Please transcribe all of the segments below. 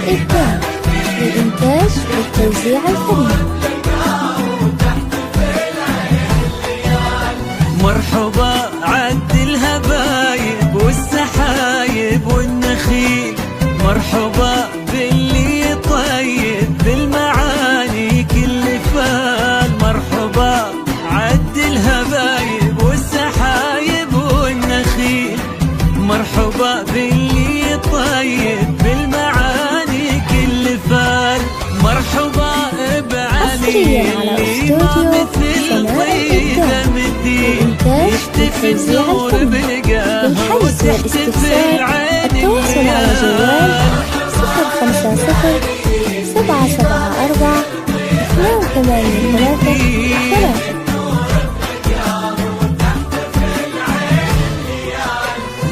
إبداع للإنتاج والتوزيع الفني. مرحبا عد الهبايب والسحايب والنخيل، مرحبا باللي طيب بالمعاني كل فال. مرحبا عد الهبايب والسحايب والنخيل، مرحبا باللي طيب بالمعاني كل فال. مرحبا بعلي اللي ما مثل طيبه مثيل، يحتفل نور بالقهوه وتحتفل عين التواصل على جوال 050 774 283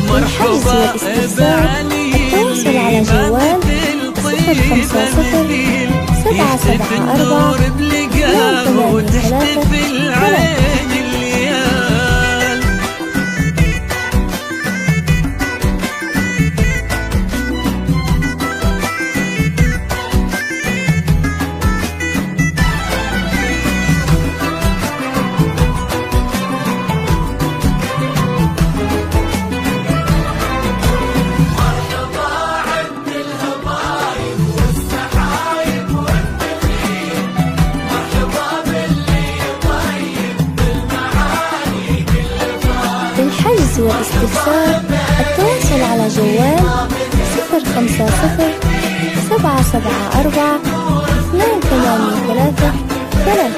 مرحبا بعلي اللي ما مثل طيبه مثيل، يحتفل نور بالقهوه وتحتفل عين الليال. للحجز والاستفسار التواصل على جوال 050 774 283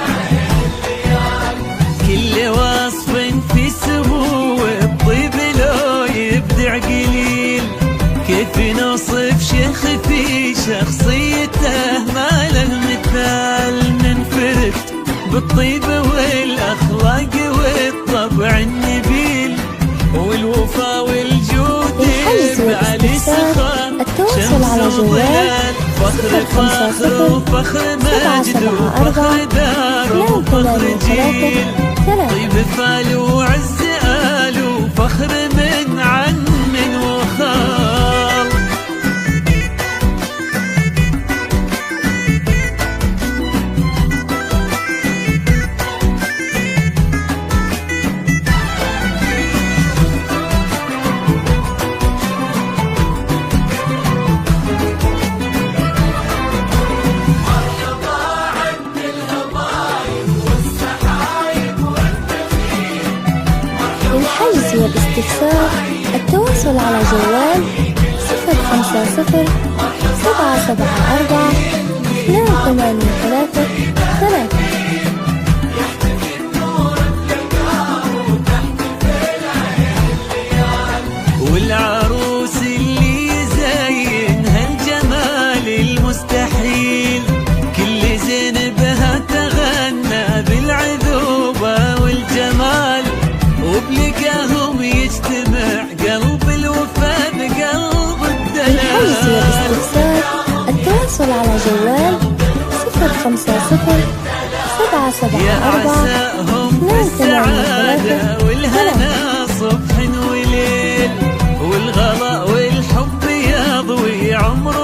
كل وصف في سمو الطيب لو يبدع قليل، كيف نوصف شيخ في شخصيته ما له مثال. ننفرد بالطيب والاخلاق والطبع النبيل والوفا والجود بعلي سخاء شمس وظلال. فخر فاخر وفخر مجد وفخر دار وفخر جيل، طيب فال وعز آل وفخر من عم وخال. للحجز والاستفسار التواصل على جوال 050 774 283 والعروس اللي يزينها الجمال المستحيل، كل زين بها تغنى بالعذوبة والجمال، وبلقاهم يجتمع قلب الوفا بقلب الدلال. للحجز والاستفسار التواصل على جوال 050 774 عساهم بالسعادة والهنا صبح وليل، والغلا والحب يضوي عمر